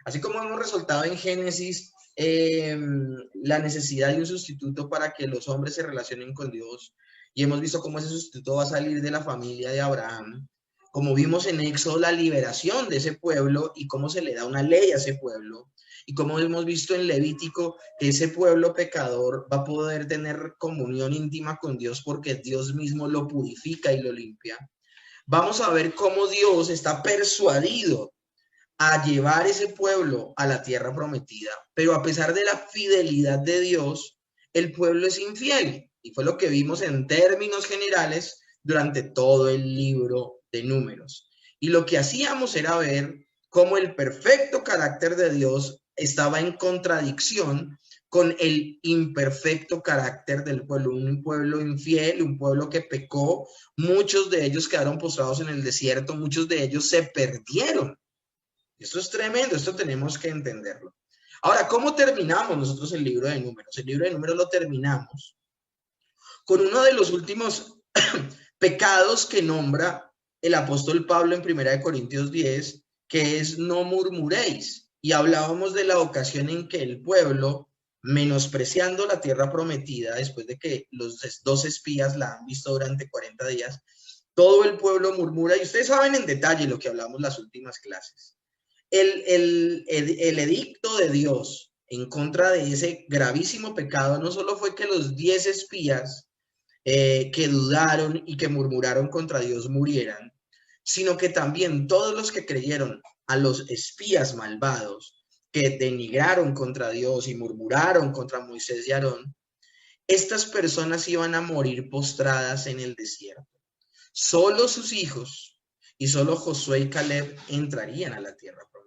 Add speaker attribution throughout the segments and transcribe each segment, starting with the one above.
Speaker 1: Así como hemos resaltado en Génesis la necesidad de un sustituto para que los hombres se relacionen con Dios, y hemos visto cómo ese sustituto va a salir de la familia de Abraham, como vimos en Éxodo la liberación de ese pueblo y cómo se le da una ley a ese pueblo, y como hemos visto en Levítico que ese pueblo pecador va a poder tener comunión íntima con Dios porque Dios mismo lo purifica y lo limpia. Vamos a ver cómo Dios está persuadido a llevar ese pueblo a la tierra prometida, pero a pesar de la fidelidad de Dios, el pueblo es infiel, y fue lo que vimos en términos generales durante todo el libro de Números. Y lo que hacíamos era ver cómo el perfecto carácter de Dios estaba en contradicción con el imperfecto carácter del pueblo, un pueblo infiel, un pueblo que pecó, muchos de ellos quedaron postrados en el desierto, muchos de ellos se perdieron. Esto es tremendo, esto tenemos que entenderlo. Ahora, ¿cómo terminamos nosotros el libro de Números? El libro de Números lo terminamos con uno de los últimos pecados que nombra el apóstol Pablo en 1 Corintios 10, que es no murmuréis. Y hablábamos de la ocasión en que el pueblo, menospreciando la tierra prometida, después de que los dos espías la han visto durante 40 días, todo el pueblo murmura, y ustedes saben en detalle lo que hablamos las últimas clases. El edicto de Dios en contra de ese gravísimo pecado no solo fue que los 10 espías que dudaron y que murmuraron contra Dios murieran, sino que también todos los que creyeron a los espías malvados que denigraron contra Dios y murmuraron contra Moisés y Aarón, estas personas iban a morir postradas en el desierto. Solo sus hijos y solo Josué y Caleb entrarían a la tierra prometida.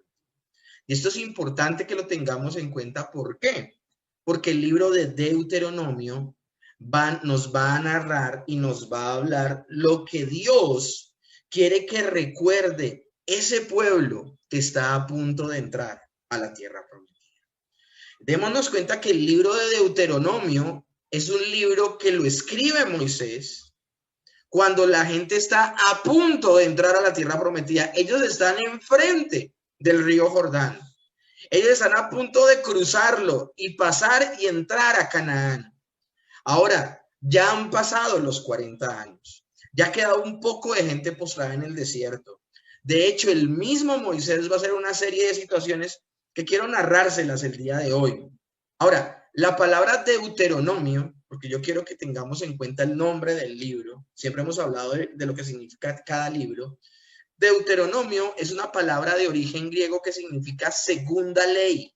Speaker 1: Y esto es importante que lo tengamos en cuenta. ¿Por qué? Porque el libro de Deuteronomio nos va a narrar y nos va a hablar lo que Dios quiere que recuerde ese pueblo que está a punto de entrar a la tierra prometida. Démonos cuenta que el libro de Deuteronomio es un libro que lo escribe Moisés cuando la gente está a punto de entrar a la tierra prometida. Ellos están enfrente del río Jordán. Ellos están a punto de cruzarlo y pasar y entrar a Canaán. Ahora, ya han pasado los 40 años. Ya ha quedado un poco de gente postrada en el desierto. De hecho, el mismo Moisés va a hacer una serie de situaciones que quiero narrárselas el día de hoy. Ahora, la palabra Deuteronomio, porque yo quiero que tengamos en cuenta el nombre del libro, siempre hemos hablado de lo que significa cada libro. Deuteronomio es una palabra de origen griego que significa segunda ley,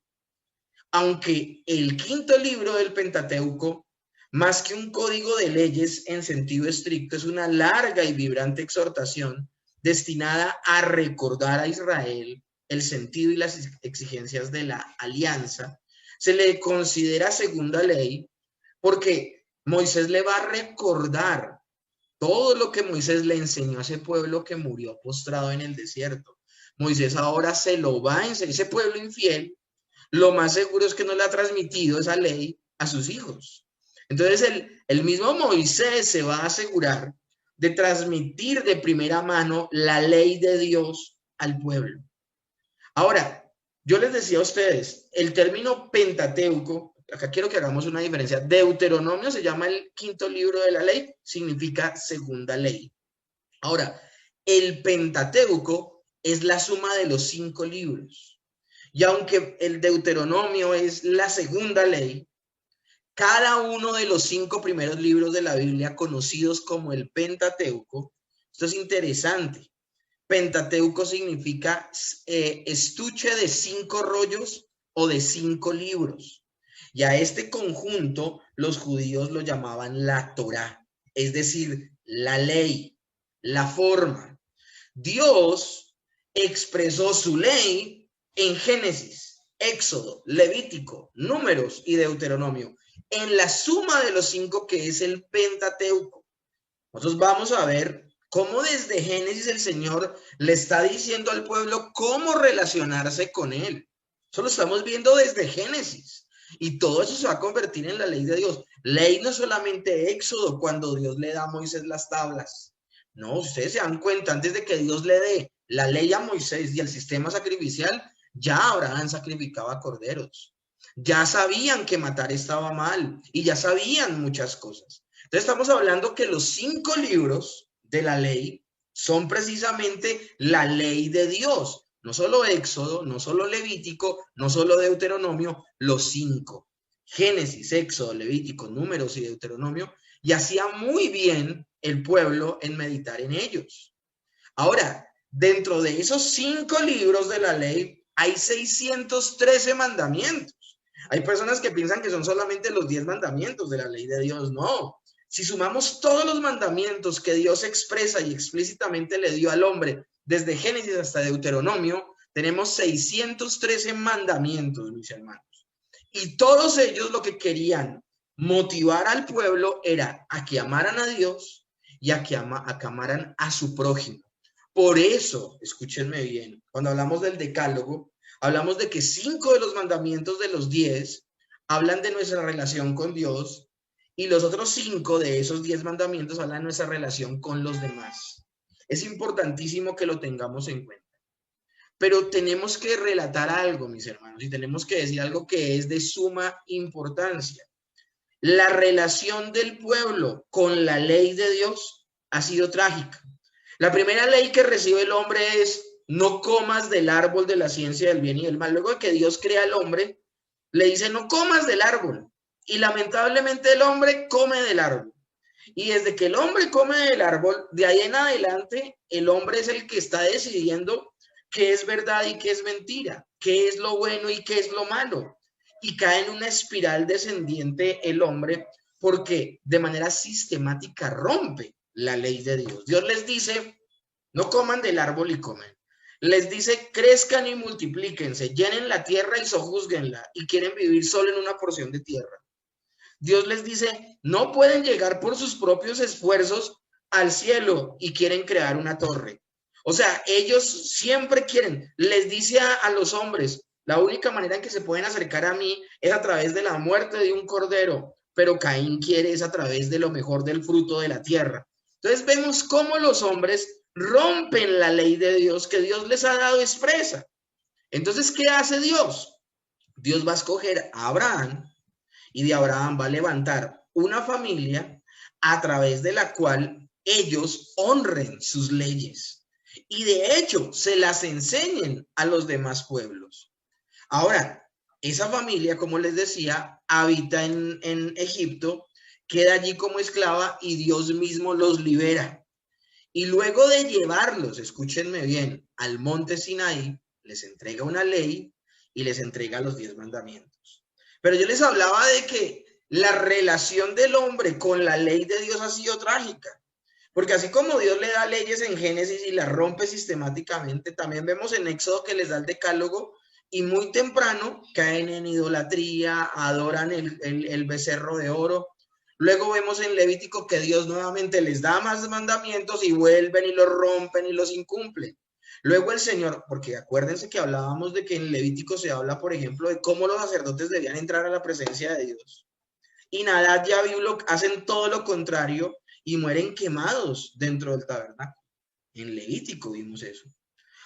Speaker 1: aunque el quinto libro del Pentateuco, más que un código de leyes en sentido estricto, es una larga y vibrante exhortación destinada a recordar a Israel el sentido y las exigencias de la alianza. Se le considera segunda ley porque Moisés le va a recordar todo lo que Moisés le enseñó a ese pueblo que murió postrado en el desierto. Moisés ahora se lo va a enseñar. Ese pueblo infiel, lo más seguro es que no le ha transmitido esa ley a sus hijos. Entonces el mismo Moisés se va a asegurar de transmitir de primera mano la ley de Dios al pueblo. Ahora, yo les decía a ustedes, el término Pentateuco, acá quiero que hagamos una diferencia. Deuteronomio se llama el quinto libro de la ley, significa segunda ley. Ahora, el Pentateuco es la suma de los 5 libros. Y aunque el Deuteronomio es la segunda ley, cada uno de los 5 primeros libros de la Biblia, conocidos como el Pentateuco, esto es interesante. Pentateuco significa estuche de 5 rollos o de 5 libros. Y a este conjunto los judíos lo llamaban la Torá, es decir, la ley, la forma. Dios expresó su ley en Génesis, Éxodo, Levítico, Números y Deuteronomio, en la suma de los 5 que es el Pentateuco. Nosotros vamos a ver cómo desde Génesis el Señor le está diciendo al pueblo cómo relacionarse con él. Eso lo estamos viendo desde Génesis. Y todo eso se va a convertir en la ley de Dios. Ley no solamente Éxodo, cuando Dios le da a Moisés las tablas. No, ustedes se dan cuenta, antes de que Dios le dé la ley a Moisés y el sistema sacrificial, Ya Abraham sacrificaba corderos. Ya sabían que matar estaba mal y ya sabían muchas cosas. Entonces estamos hablando que los 5 libros de la ley son precisamente la ley de Dios. No solo Éxodo, no solo Levítico, no solo Deuteronomio, los 5. Génesis, Éxodo, Levítico, Números y Deuteronomio. Y hacía muy bien el pueblo en meditar en ellos. Ahora, dentro de esos 5 libros de la ley hay 613 mandamientos. Hay personas que piensan que son solamente los 10 mandamientos de la ley de Dios. No. Si sumamos todos los mandamientos que Dios expresa y explícitamente le dio al hombre, desde Génesis hasta Deuteronomio, tenemos 613 mandamientos, mis hermanos. Y todos ellos lo que querían motivar al pueblo era a que amaran a Dios y a que amaran a su prójimo. Por eso, escúchenme bien, cuando hablamos del decálogo, hablamos de que 5 de los mandamientos de los 10 hablan de nuestra relación con Dios y los otros 5 de esos 10 mandamientos hablan de nuestra relación con los demás. Es importantísimo que lo tengamos en cuenta. Pero tenemos que relatar algo, mis hermanos, y tenemos que decir algo que es de suma importancia. La relación del pueblo con la ley de Dios ha sido trágica. La primera ley que recibe el hombre es: no comas del árbol de la ciencia del bien y del mal. Luego de que Dios crea al hombre, le dice: no comas del árbol. Y lamentablemente el hombre come del árbol. Y desde que el hombre come del árbol, de ahí en adelante, el hombre es el que está decidiendo qué es verdad y qué es mentira, qué es lo bueno y qué es lo malo. Y cae en una espiral descendiente el hombre porque de manera sistemática rompe la ley de Dios. Dios les dice: no coman del árbol y comen. Les dice: crezcan y multiplíquense, llenen la tierra y sojúzguenla, y quieren vivir solo en una porción de tierra. Dios les dice: no pueden llegar por sus propios esfuerzos al cielo, y quieren crear una torre. O sea, ellos siempre quieren, les dice a los hombres: la única manera en que se pueden acercar a mí es a través de la muerte de un cordero, pero Caín quiere es a través de lo mejor del fruto de la tierra. Entonces vemos cómo los hombres rompen la ley de Dios que Dios les ha dado expresa. Entonces, ¿qué hace Dios? Dios va a escoger a Abraham, y de Abraham va a levantar una familia a través de la cual ellos honren sus leyes y de hecho se las enseñen a los demás pueblos. Ahora, esa familia, como les decía, habita en Egipto, queda allí como esclava y Dios mismo los libera. Y luego de llevarlos, escúchenme bien, al monte Sinaí, les entrega una ley y les entrega los 10 mandamientos. Pero yo les hablaba de que la relación del hombre con la ley de Dios ha sido trágica. Porque así como Dios le da leyes en Génesis y las rompe sistemáticamente, también vemos en Éxodo que les da el decálogo y muy temprano caen en idolatría, adoran el becerro de oro. Luego vemos en Levítico que Dios nuevamente les da más mandamientos y vuelven y los rompen y los incumplen. Luego el Señor, porque acuérdense que hablábamos de que en Levítico se habla, por ejemplo, de cómo los sacerdotes debían entrar a la presencia de Dios. Y Nadab y Abiú hacen todo lo contrario y mueren quemados dentro del tabernáculo. En Levítico vimos eso.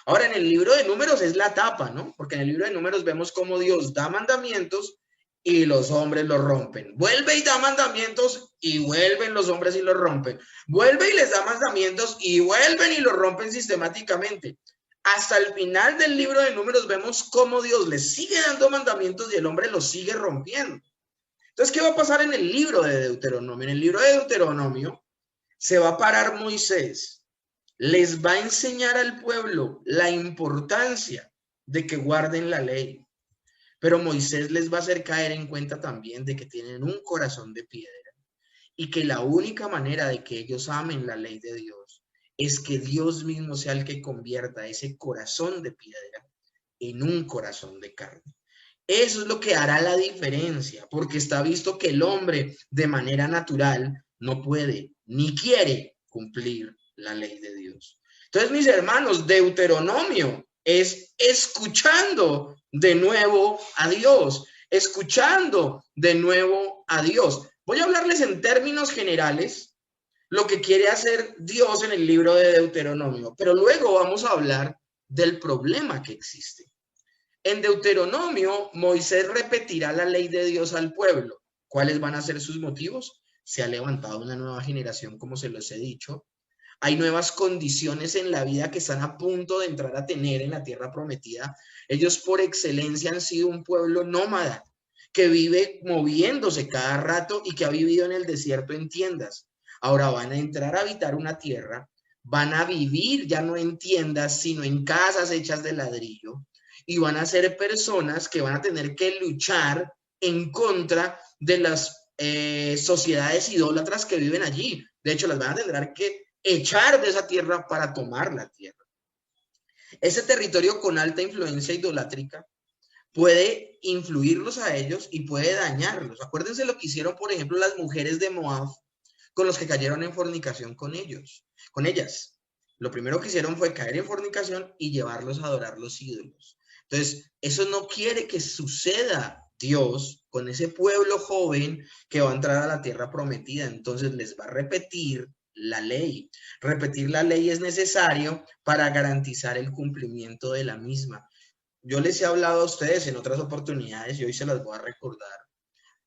Speaker 1: Ahora, en el libro de Números es la tapa, ¿no? Porque en el libro de Números vemos cómo Dios da mandamientos y los hombres los rompen. Vuelve y da mandamientos y vuelven los hombres y los rompen. Vuelve y les da mandamientos y vuelven y los rompen sistemáticamente. Hasta el final del libro de Números vemos cómo Dios les sigue dando mandamientos y el hombre los sigue rompiendo. Entonces, ¿qué va a pasar en el libro de Deuteronomio? En el libro de Deuteronomio se va a parar Moisés, les va a enseñar al pueblo la importancia de que guarden la ley. Pero Moisés les va a hacer caer en cuenta también de que tienen un corazón de piedra y que la única manera de que ellos amen la ley de Dios es que Dios mismo sea el que convierta ese corazón de piedra en un corazón de carne. Eso es lo que hará la diferencia, porque está visto que el hombre de manera natural no puede ni quiere cumplir la ley de Dios. Entonces, mis hermanos, Deuteronomio es escuchando de nuevo a Dios, escuchando de nuevo a Dios. Voy a hablarles en términos generales lo que quiere hacer Dios en el libro de Deuteronomio, pero luego vamos a hablar del problema que existe. En Deuteronomio, Moisés repetirá la ley de Dios al pueblo. ¿Cuáles van a ser sus motivos? Se ha levantado una nueva generación, como se los he dicho. Hay nuevas condiciones en la vida que están a punto de entrar a tener en la tierra prometida. Ellos por excelencia han sido un pueblo nómada que vive moviéndose cada rato y que ha vivido en el desierto en tiendas. Ahora van a entrar a habitar una tierra, van a vivir ya no en tiendas, sino en casas hechas de ladrillo, y van a ser personas que van a tener que luchar en contra de las sociedades idólatras que viven allí. De hecho, las van a tener que echar de esa tierra para tomar la tierra. Ese territorio con alta influencia idolátrica puede influirlos a ellos y puede dañarlos. Acuérdense lo que hicieron, por ejemplo, las mujeres de Moab con los que cayeron en fornicación con ellas. Lo primero que hicieron fue caer en fornicación y llevarlos a adorar los ídolos. Entonces, eso no quiere que suceda Dios con ese pueblo joven que va a entrar a la tierra prometida. Entonces les va a repetir la ley. Repetir la ley es necesario para garantizar el cumplimiento de la misma. Yo les he hablado a ustedes en otras oportunidades y hoy se las voy a recordar.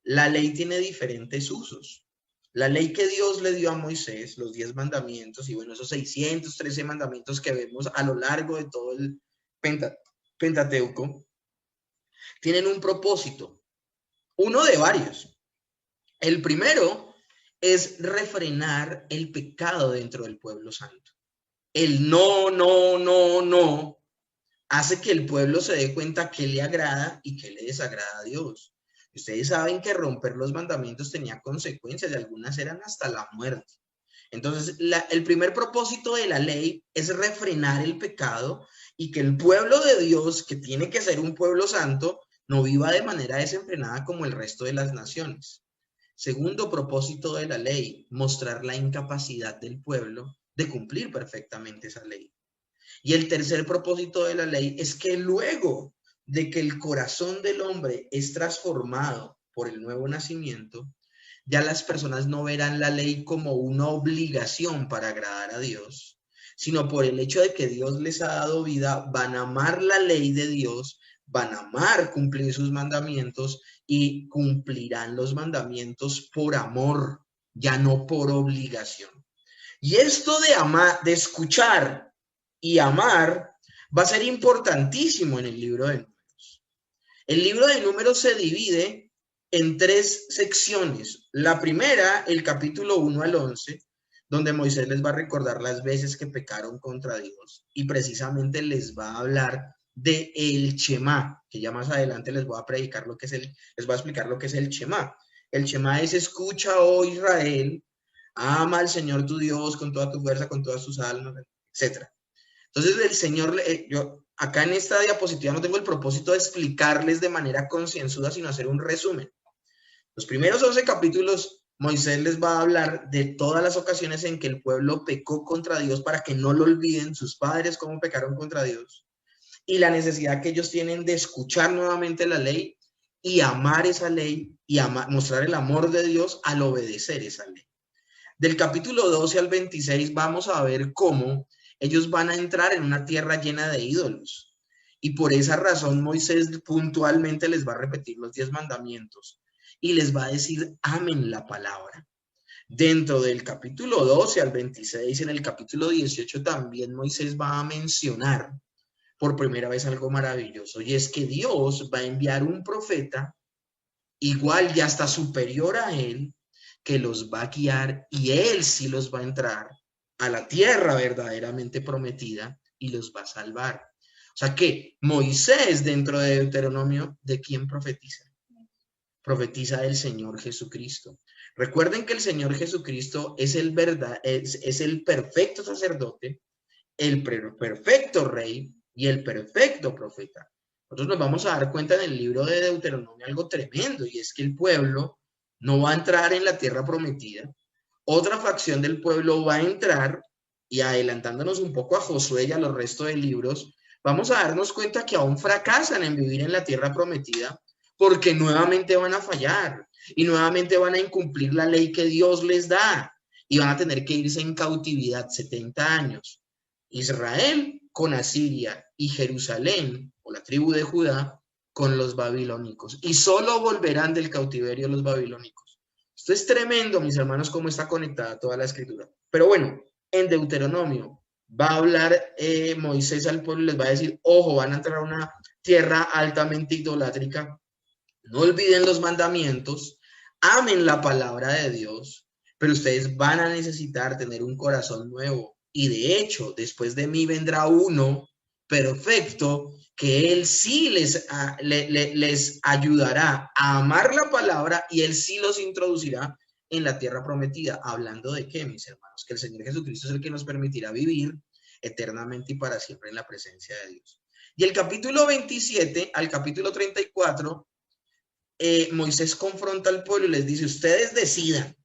Speaker 1: La ley tiene diferentes usos. La ley que Dios le dio a Moisés, los 10 mandamientos, y bueno, esos 613 mandamientos que vemos a lo largo de todo el Pentateuco, tienen un propósito, uno de varios. El primero es refrenar el pecado dentro del pueblo santo. El no hace que el pueblo se dé cuenta qué le agrada y qué le desagrada a Dios. Ustedes saben que romper los mandamientos tenía consecuencias y algunas eran hasta la muerte. Entonces, el primer propósito de la ley es refrenar el pecado y que el pueblo de Dios, que tiene que ser un pueblo santo, no viva de manera desenfrenada como el resto de las naciones. Segundo propósito de la ley, mostrar la incapacidad del pueblo de cumplir perfectamente esa ley. Y el tercer propósito de la ley es que luego de que el corazón del hombre es transformado por el nuevo nacimiento, ya las personas no verán la ley como una obligación para agradar a Dios, sino por el hecho de que Dios les ha dado vida, van a amar la ley de Dios, van a amar cumplir sus mandamientos y cumplirán los mandamientos por amor, ya no por obligación. Y esto de amar, de escuchar y amar va a ser importantísimo en el libro de Números. El libro de Números se divide en 3 secciones. La primera, el capítulo 1 al 11, donde Moisés les va a recordar las veces que pecaron contra Dios y precisamente les va a hablar de el Shema, que ya más adelante les voy a predicar lo que es les voy a explicar lo que es el Shema. El Shema es: escucha, oh Israel, ama al Señor tu Dios con toda tu fuerza, con todas tus almas, etc. Entonces el Señor, yo acá en esta diapositiva no tengo el propósito de explicarles de manera concienzuda, sino hacer un resumen. Los primeros 11 capítulos, Moisés les va a hablar de todas las ocasiones en que el pueblo pecó contra Dios para que no lo olviden, sus padres cómo pecaron contra Dios, y la necesidad que ellos tienen de escuchar nuevamente la ley y amar esa ley y mostrar el amor de Dios al obedecer esa ley. Del capítulo 12 al 26 vamos a ver cómo ellos van a entrar en una tierra llena de ídolos. Y por esa razón Moisés puntualmente les va a repetir los 10 mandamientos y les va a decir: amen la palabra. Dentro del capítulo 12 al 26, en el capítulo 18 también Moisés va a mencionar por primera vez algo maravilloso, y es que Dios va a enviar un profeta igual y hasta superior a él, que los va a guiar, y él sí los va a entrar a la tierra verdaderamente prometida y los va a salvar. O sea que Moisés, dentro de Deuteronomio, ¿de quién profetiza? Profetiza del Señor Jesucristo. Recuerden que el Señor Jesucristo es el perfecto sacerdote, el perfecto rey y el perfecto profeta. Nosotros nos vamos a dar cuenta en el libro de Deuteronomio algo tremendo, y es que el pueblo no va a entrar en la tierra prometida. Otra facción del pueblo va a entrar, y adelantándonos un poco a Josué y a los restos de libros, vamos a darnos cuenta que aún fracasan en vivir en la tierra prometida, porque nuevamente van a fallar y nuevamente van a incumplir la ley que Dios les da y van a tener que irse en cautividad 70 años. Israel con Asiria y Jerusalén, la tribu de Judá, con los babilónicos. Y solo volverán del cautiverio los babilónicos. Esto es tremendo, mis hermanos, cómo está conectada toda la escritura. Pero bueno, en Deuteronomio va a hablar Moisés al pueblo y les va a decir, ojo, van a entrar a una tierra altamente idolátrica. No olviden los mandamientos, amen la palabra de Dios, pero ustedes van a necesitar tener un corazón nuevo. Y de hecho, después de mí vendrá uno perfecto, que él sí les ayudará a amar la palabra y él sí los introducirá en la tierra prometida. ¿Hablando de qué, mis hermanos? Que el Señor Jesucristo es el que nos permitirá vivir eternamente y para siempre en la presencia de Dios. Y el capítulo 27 al capítulo 34, Moisés confronta al pueblo y les dice, ustedes decidan.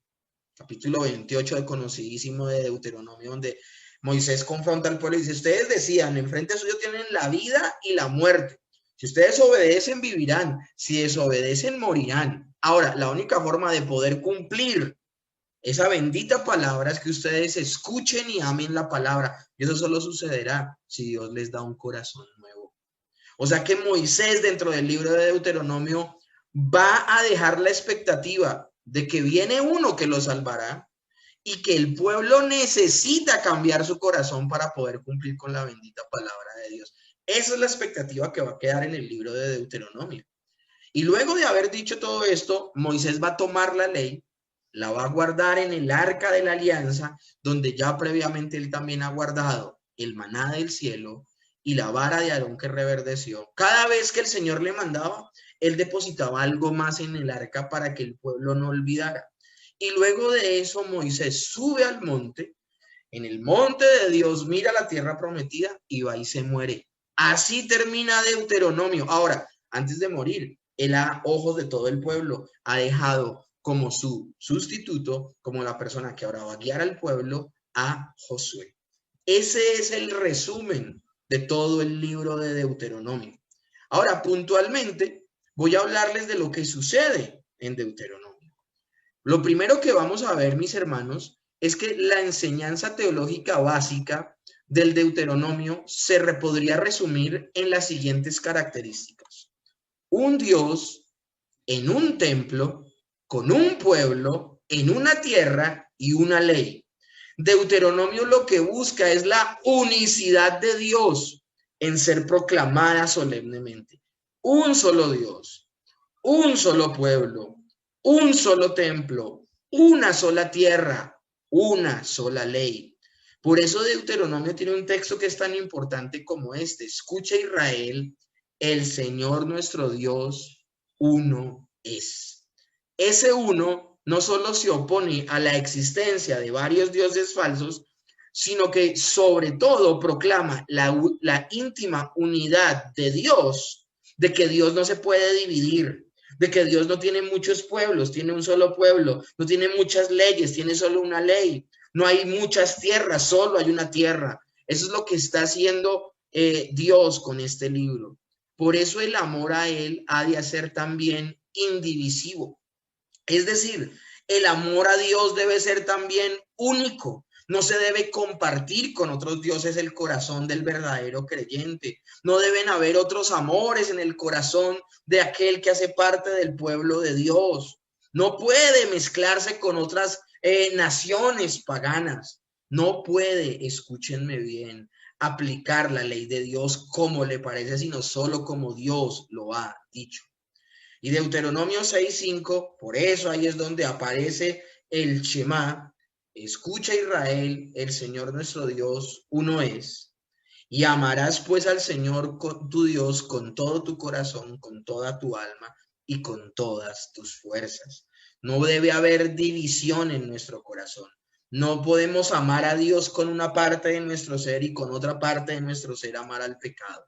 Speaker 1: Capítulo 28 de conocidísimo de Deuteronomio, donde Moisés confronta al pueblo y dice, ustedes decidan, enfrente suyo tienen la vida y la muerte. Si ustedes obedecen, vivirán. Si desobedecen, morirán. Ahora, la única forma de poder cumplir esa bendita palabra es que ustedes escuchen y amen la palabra. Y eso solo sucederá si Dios les da un corazón nuevo. O sea que Moisés, dentro del libro de Deuteronomio, va a dejar la expectativa de que viene uno que lo salvará y que el pueblo necesita cambiar su corazón para poder cumplir con la bendita palabra de Dios. Esa es la expectativa que va a quedar en el libro de Deuteronomio. Y luego de haber dicho todo esto, Moisés va a tomar la ley, la va a guardar en el arca de la alianza, donde ya previamente él también ha guardado el maná del cielo y la vara de Aarón que reverdeció. Cada vez que el Señor le mandaba, él depositaba algo más en el arca para que el pueblo no olvidara. Y luego de eso, Moisés sube al monte, en el monte de Dios, mira la tierra prometida y va y se muere. Así termina Deuteronomio. Ahora, antes de morir, él a ojos de todo el pueblo ha dejado como su sustituto, como la persona que ahora va a guiar al pueblo, a Josué. Ese es el resumen de todo el libro de Deuteronomio. Ahora, puntualmente, voy a hablarles de lo que sucede en Deuteronomio. Lo primero que vamos a ver, mis hermanos, es que la enseñanza teológica básica del Deuteronomio se podría resumir en las siguientes características. Un Dios en un templo, con un pueblo, en una tierra y una ley. Deuteronomio lo que busca es la unicidad de Dios en ser proclamada solemnemente. Un solo Dios, un solo pueblo, un solo templo, una sola tierra, una sola ley. Por eso Deuteronomio tiene un texto que es tan importante como este. Escucha, Israel, el Señor nuestro Dios, uno es. Ese uno no solo se opone a la existencia de varios dioses falsos, sino que sobre todo proclama la íntima unidad de Dios, de que Dios no se puede dividir, de que Dios no tiene muchos pueblos, tiene un solo pueblo, no tiene muchas leyes, tiene solo una ley, no hay muchas tierras, solo hay una tierra. Eso es lo que está haciendo Dios con este libro. Por eso el amor a Él ha de ser también indivisivo. Es decir, el amor a Dios debe ser también único. No se debe compartir con otros dioses el corazón del verdadero creyente. No deben haber otros amores en el corazón de aquel que hace parte del pueblo de Dios. No puede mezclarse con otras naciones paganas. No puede, escúchenme bien, aplicar la ley de Dios como le parece, sino solo como Dios lo ha dicho. Y Deuteronomio 6:5, por eso ahí es donde aparece el Shema. Escucha, Israel, el Señor nuestro Dios, uno es. Y amarás pues al Señor tu Dios con todo tu corazón, con toda tu alma y con todas tus fuerzas. No debe haber división en nuestro corazón. No podemos amar a Dios con una parte de nuestro ser y con otra parte de nuestro ser amar al pecado.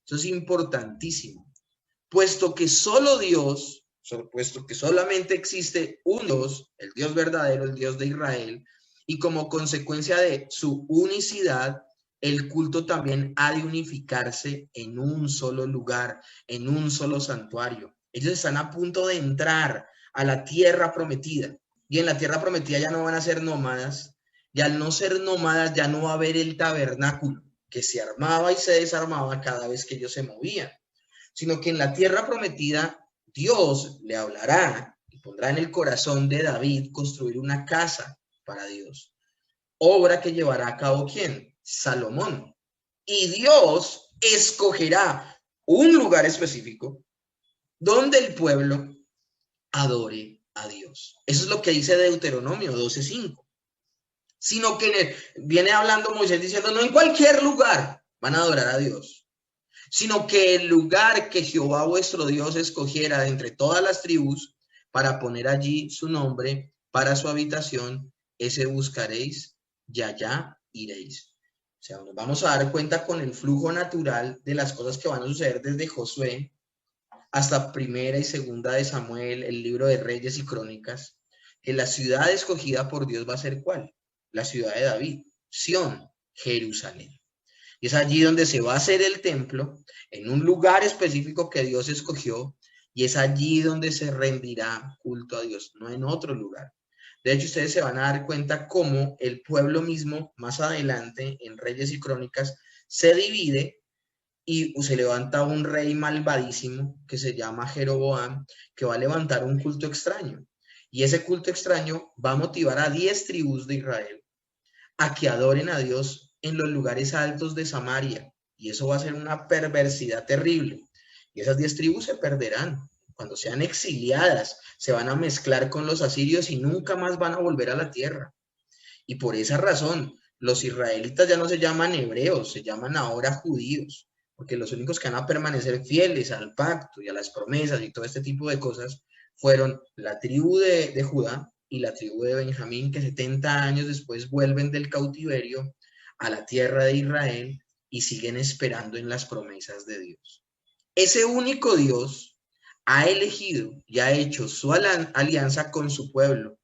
Speaker 1: Eso es importantísimo. Puesto que solo Dios, puesto que solamente existe un Dios, el Dios verdadero, el Dios de Israel, y como consecuencia de su unicidad, el culto también ha de unificarse en un solo lugar, en un solo santuario. Ellos están a punto de entrar a la tierra prometida, y en la tierra prometida ya no van a ser nómadas, y al no ser nómadas ya no va a haber el tabernáculo, que se armaba y se desarmaba cada vez que ellos se movían. sino que en la tierra prometida Dios le hablará y pondrá en el corazón de David construir una casa para Dios. Obra que llevará a cabo ¿quién? Salomón. Y Dios escogerá un lugar específico donde el pueblo adore a Dios. Eso es lo que dice Deuteronomio 12:5. Sino que viene hablando Moisés diciendo, no en cualquier lugar van a adorar a Dios, sino que el lugar que Jehová vuestro Dios escogiera de entre todas las tribus para poner allí su nombre para su habitación, ese buscaréis y allá iréis. O sea, nos vamos a dar cuenta con el flujo natural de las cosas que van a suceder desde Josué hasta Primera y Segunda de Samuel, el libro de Reyes y Crónicas, que la ciudad escogida por Dios va a ser ¿cuál? La ciudad de David, Sión, Jerusalén. Y es allí donde se va a hacer el templo, en un lugar específico que Dios escogió, y es allí donde se rendirá culto a Dios, no en otro lugar. De hecho, ustedes se van a dar cuenta cómo el pueblo mismo, más adelante, en Reyes y Crónicas, se divide y se levanta un rey malvadísimo que se llama Jeroboam, que va a levantar un culto extraño. Y ese culto extraño va a motivar a 10 tribus de Israel a que adoren a Dios en los lugares altos de Samaria. Y eso va a ser una perversidad terrible. Y esas 10 tribus se perderán. Cuando sean exiliadas, se van a mezclar con los asirios y nunca más van a volver a la tierra. Y por esa razón, los israelitas ya no se llaman hebreos, se llaman ahora judíos, porque los únicos que van a permanecer fieles al pacto y a las promesas y todo este tipo de cosas fueron la tribu de Judá y la tribu de Benjamín, que 70 años después vuelven del cautiverio a la tierra de Israel y siguen esperando en las promesas de Dios. Ese único Dios ha elegido y ha hecho su alianza con su pueblo,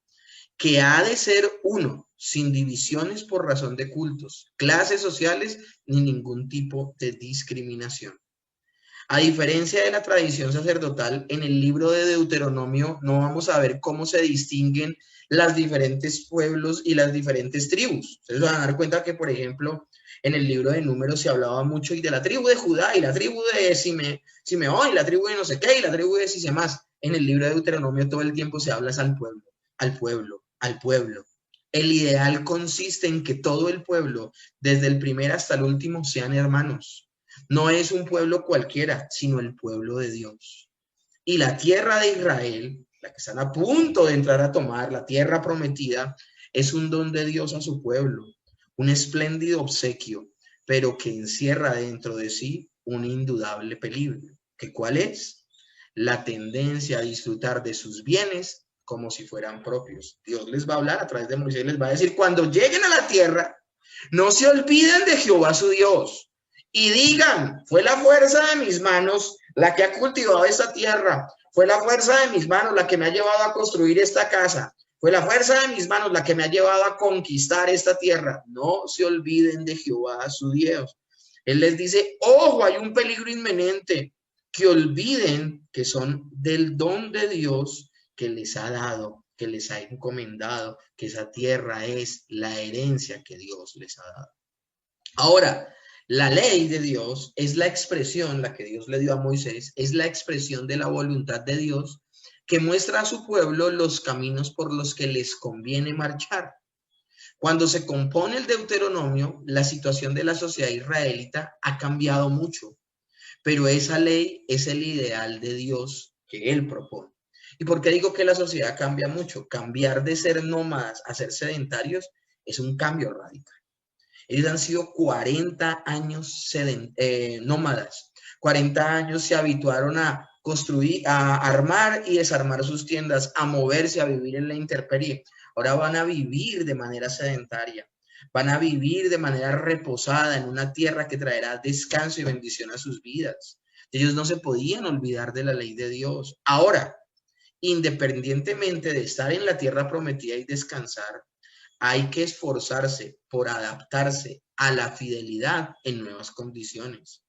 Speaker 1: que ha de ser uno, sin divisiones por razón de cultos, clases sociales ni ningún tipo de discriminación. A diferencia de la tradición sacerdotal, en el libro de Deuteronomio no vamos a ver cómo se distinguen los diferentes pueblos y las diferentes tribus. Ustedes van a dar cuenta que, por ejemplo, en el libro de Números se hablaba mucho y de la tribu de Judá y la tribu de Simeón y la tribu de no sé qué y la tribu de Sisemás. En el libro de Deuteronomio todo el tiempo se habla al pueblo, al pueblo, al pueblo. El ideal consiste en que todo el pueblo, desde el primer hasta el último, sean hermanos. No es un pueblo cualquiera, sino el pueblo de Dios. Y la tierra de Israel, la que están a punto de entrar a tomar, la tierra prometida, es un don de Dios a su pueblo, un espléndido obsequio, pero que encierra dentro de sí un indudable peligro. ¿Que cuál es? La tendencia a disfrutar de sus bienes como si fueran propios. Dios les va a hablar a través de Moisés, les va a decir, cuando lleguen a la tierra, no se olviden de Jehová su Dios y digan, fue la fuerza de mis manos la que ha cultivado esta tierra, fue la fuerza de mis manos la que me ha llevado a construir esta casa, fue la fuerza de mis manos la que me ha llevado a conquistar esta tierra. No se olviden de Jehová su Dios. Él les dice, ojo, hay un peligro inminente, que olviden que son del don de Dios que les ha dado, que les ha encomendado, que esa tierra es la herencia que Dios les ha dado. Ahora, la ley de Dios es la expresión, la que Dios le dio a Moisés, es la expresión de la voluntad de Dios que muestra a su pueblo los caminos por los que les conviene marchar. Cuando se compone el Deuteronomio, la situación de la sociedad israelita ha cambiado mucho, pero esa ley es el ideal de Dios que Él propone. ¿Y por qué digo que la sociedad cambia mucho? Cambiar de ser nómadas a ser sedentarios es un cambio radical. Ellos han sido 40 años nómadas. 40 años se habituaron a construir, a armar y desarmar sus tiendas, a moverse, a vivir en la intemperie. Ahora van a vivir de manera sedentaria. Van a vivir de manera reposada en una tierra que traerá descanso y bendición a sus vidas. Ellos no se podían olvidar de la ley de Dios. Ahora, independientemente de estar en la tierra prometida y descansar, hay que esforzarse por adaptarse a la fidelidad en nuevas condiciones.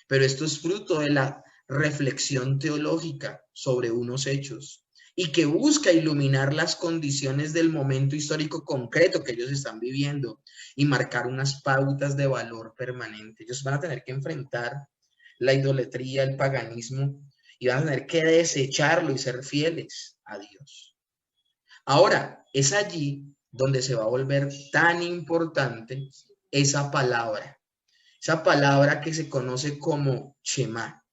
Speaker 1: Pero esto es fruto de la reflexión teológica sobre unos hechos y que busca iluminar las condiciones del momento histórico concreto que ellos están viviendo y marcar unas pautas de valor permanente. Ellos van a tener que enfrentar la idolatría, el paganismo, y van a tener que desecharlo y ser fieles a Dios. Ahora, es allí donde se va a volver tan importante esa palabra que se conoce como Shema.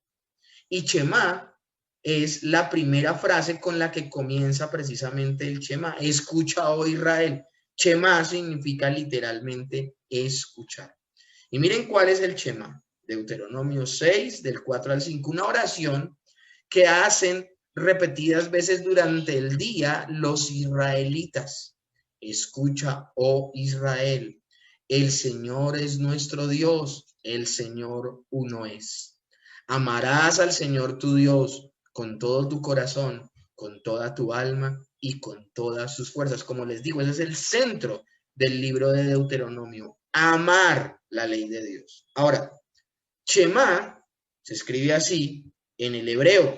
Speaker 1: Y Shema es la primera frase con la que comienza precisamente el Shema. Escucha, oh Israel. Shema significa literalmente escuchar. Y miren cuál es el Shema. Deuteronomio 6, del 4 al 5, una oración que hacen repetidas veces durante el día los israelitas. Escucha, oh Israel, el Señor es nuestro Dios, el Señor uno es. Amarás al Señor tu Dios con todo tu corazón, con toda tu alma y con todas sus fuerzas. Como les digo, ese es el centro del libro de Deuteronomio. Amar la ley de Dios. Ahora, Shema se escribe así en el hebreo.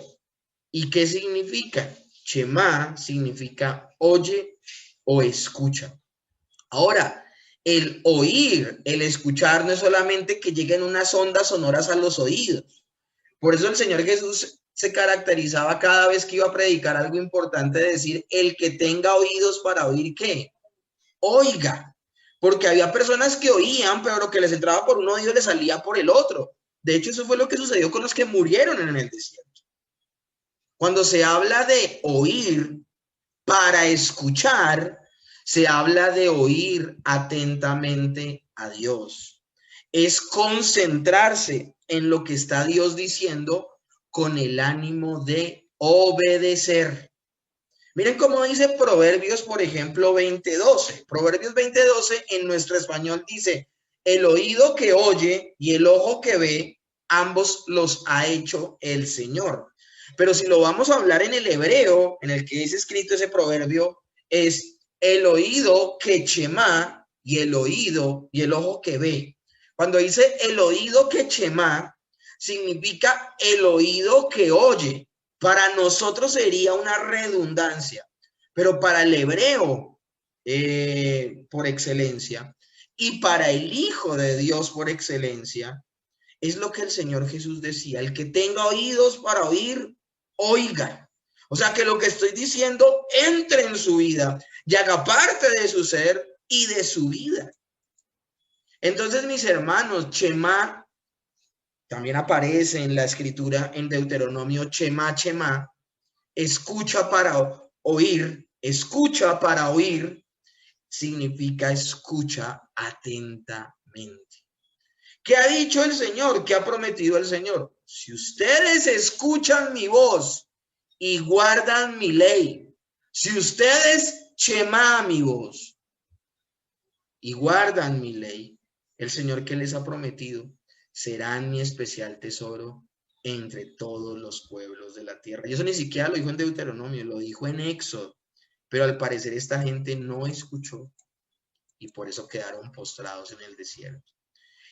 Speaker 1: ¿Y qué significa? Shema significa oye o escucha. Ahora, el oír, el escuchar no es solamente que lleguen unas ondas sonoras a los oídos. Por eso el Señor Jesús se caracterizaba cada vez que iba a predicar algo importante de decir, el que tenga oídos para oír, ¿qué? Oiga. Porque había personas que oían, pero lo que les entraba por un oído les salía por el otro. De hecho, eso fue lo que sucedió con los que murieron en el desierto. Cuando se habla de oír para escuchar, se habla de oír atentamente a Dios. Es concentrarse en lo que está Dios diciendo con el ánimo de obedecer. Miren cómo dice Proverbios, por ejemplo, 20:12. Proverbios 20:12 en nuestro español dice, el oído que oye y el ojo que ve, ambos los ha hecho el Señor. Pero si lo vamos a hablar en el hebreo, en el que es escrito ese proverbio, es el oído que Shema y el oído y el ojo que ve. Cuando dice el oído que Shema, significa el oído que oye. Para nosotros sería una redundancia, pero para el hebreo, por excelencia, y para el Hijo de Dios por excelencia, es lo que el Señor Jesús decía, el que tenga oídos para oír, oiga. O sea, que lo que estoy diciendo entre en su vida y haga parte de su ser y de su vida. Entonces, mis hermanos, Shema también aparece en la escritura en Deuteronomio, Shema, Shema, escucha para oír, significa escucha atentamente. ¿Qué ha dicho el Señor? ¿Qué ha prometido el Señor? Si ustedes escuchan mi voz y guardan mi ley, si ustedes Shema mi voz y guardan mi ley, el Señor que les ha prometido serán mi especial tesoro entre todos los pueblos de la tierra. Y eso ni siquiera lo dijo en Deuteronomio, lo dijo en Éxodo. Pero al parecer esta gente no escuchó y por eso quedaron postrados en el desierto.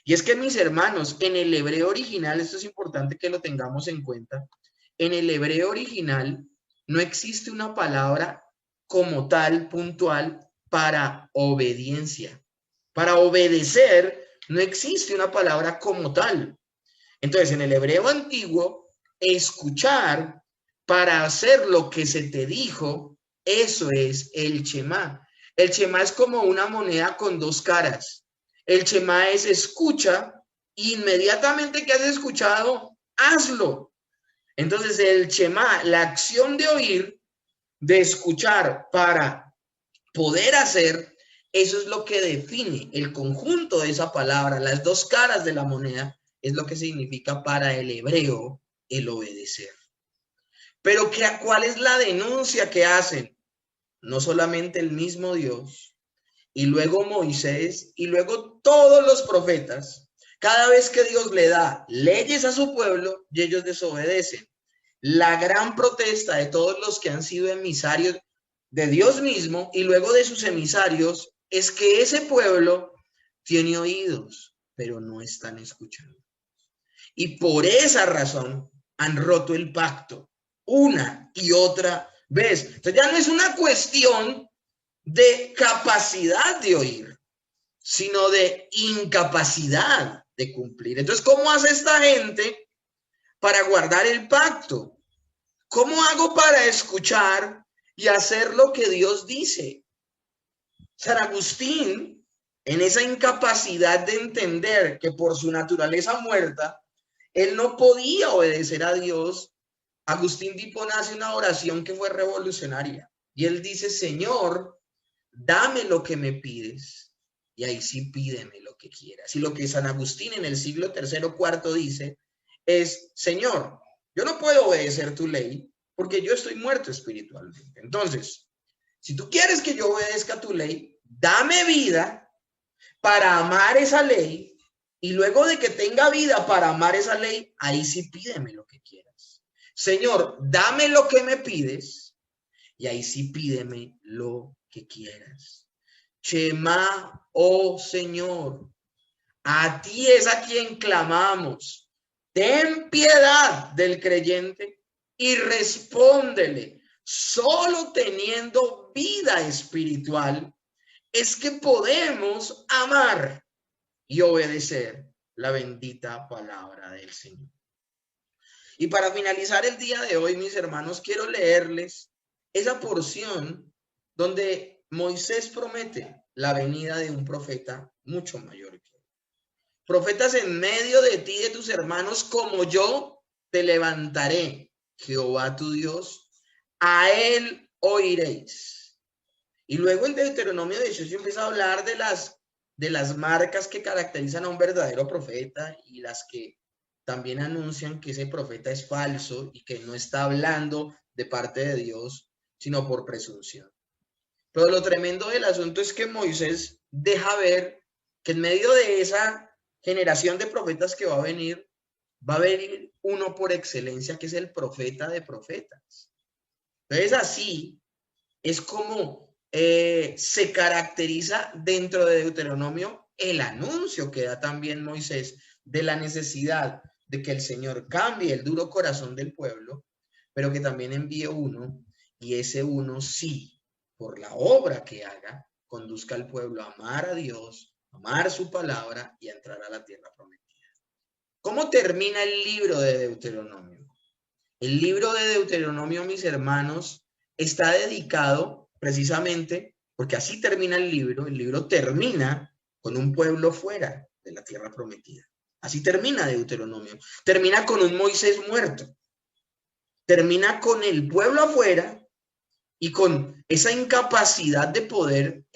Speaker 1: Y es que, mis hermanos, en el hebreo original, esto es importante que lo tengamos en cuenta, en el hebreo original no existe una palabra como tal, puntual, para obediencia. Para obedecer no existe una palabra como tal. Entonces, en el hebreo antiguo, escuchar para hacer lo que se te dijo, eso es el Shema. El Shema es como una moneda con dos caras. El Shema es escucha, inmediatamente que has escuchado, hazlo. Entonces, el Shema, la acción de oír, de escuchar para poder hacer, eso es lo que define el conjunto de esa palabra, las dos caras de la moneda, es lo que significa para el hebreo el obedecer. Pero ¿cuál es la denuncia que hacen? No solamente el mismo Dios, y luego Moisés, y luego todos los profetas, cada vez que Dios le da leyes a su pueblo, y ellos desobedecen. La gran protesta de todos los que han sido emisarios de Dios mismo y luego de sus emisarios es que ese pueblo tiene oídos, pero no están escuchando. Y por esa razón han roto el pacto una y otra vez. Entonces ya no es una cuestión de capacidad de oír, sino de incapacidad de cumplir. Entonces, ¿cómo hace esta gente para guardar el pacto? ¿Cómo hago para escuchar y hacer lo que Dios dice? San Agustín, en esa incapacidad de entender que por su naturaleza muerta, él no podía obedecer a Dios, Agustín de Hipona hace una oración que fue revolucionaria. Y él dice, Señor, dame lo que me pides. Y ahí sí pídeme lo que quieras. Y lo que San Agustín en el siglo III o IV dice es, Señor, yo no puedo obedecer tu ley porque yo estoy muerto espiritualmente. Entonces, si tú quieres que yo obedezca tu ley, dame vida para amar esa ley, y luego de que tenga vida para amar esa ley, ahí sí pídeme lo que quieras. Señor, dame lo que me pides, y ahí sí pídeme lo que quieras. Shema, oh Señor, a ti es a quien clamamos. Ten piedad del creyente y respóndele. Solo teniendo vida espiritual es que podemos amar y obedecer la bendita palabra del Señor. Y para finalizar el día de hoy, mis hermanos, quiero leerles esa porción donde Moisés promete la venida de un profeta mucho mayor que él. Profetas en medio de ti y de tus hermanos, como yo te levantaré, Jehová tu Dios, a él oiréis. Y luego en Deuteronomio 18 empieza a hablar de las marcas que caracterizan a un verdadero profeta y las que también anuncian que ese profeta es falso y que no está hablando de parte de Dios, sino por presunción. Pero lo tremendo del asunto es que Moisés deja ver que en medio de esa generación de profetas que va a venir uno por excelencia, que es el profeta de profetas. Entonces así es como se caracteriza dentro de Deuteronomio el anuncio que da también Moisés de la necesidad de que el Señor cambie el duro corazón del pueblo, pero que también envíe uno, y ese uno sí, por la obra que haga, conduzca al pueblo a amar a Dios, amar su palabra y a entrar a la tierra prometida. ¿Cómo termina el libro de Deuteronomio? El libro de Deuteronomio, mis hermanos, está dedicado precisamente, porque así termina el libro termina con un pueblo fuera de la tierra prometida. Así termina Deuteronomio. Termina con un Moisés muerto. Termina con el pueblo afuera y con esa incapacidad de poder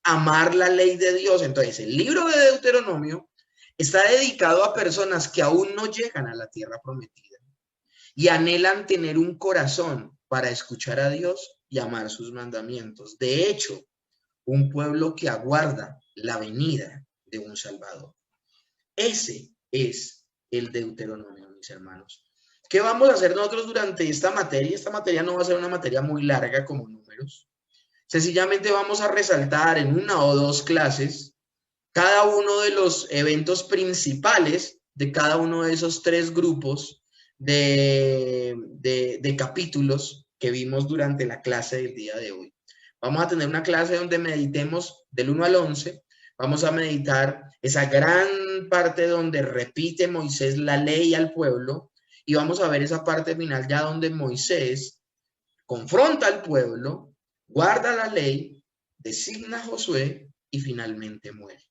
Speaker 1: amar la ley de Dios. Entonces, el libro de Deuteronomio está dedicado a personas que aún no llegan a la tierra prometida y anhelan tener un corazón para escuchar a Dios y amar sus mandamientos. De hecho, un pueblo que aguarda la venida de un Salvador. Ese es el Deuteronomio, mis hermanos. ¿Qué vamos a hacer nosotros durante esta materia? Esta materia no va a ser una materia muy larga como números. Sencillamente vamos a resaltar en una o dos clases cada uno de los eventos principales de cada uno de esos tres grupos de capítulos que vimos durante la clase del día de hoy. Vamos a tener una clase donde meditemos del 1 al 11. Vamos a meditar esa gran parte donde repite Moisés la ley al pueblo, y vamos a ver esa parte final ya donde Moisés confronta al pueblo, guarda la ley, designa a Josué y finalmente muere.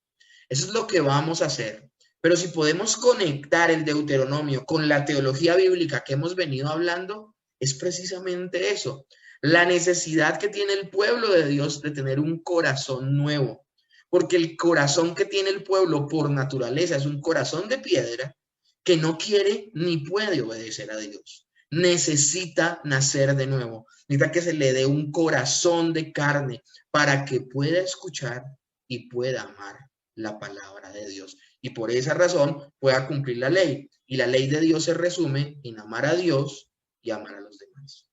Speaker 1: Eso es lo que vamos a hacer. Pero si podemos conectar el Deuteronomio con la teología bíblica que hemos venido hablando, es precisamente eso. La necesidad que tiene el pueblo de Dios de tener un corazón nuevo. Porque el corazón que tiene el pueblo por naturaleza es un corazón de piedra que no quiere ni puede obedecer a Dios. Necesita nacer de nuevo. Necesita que se le dé un corazón de carne para que pueda escuchar y pueda amar la palabra de Dios. Y por esa razón pueda cumplir la ley. Y la ley de Dios se resume en amar a Dios y amar a los demás.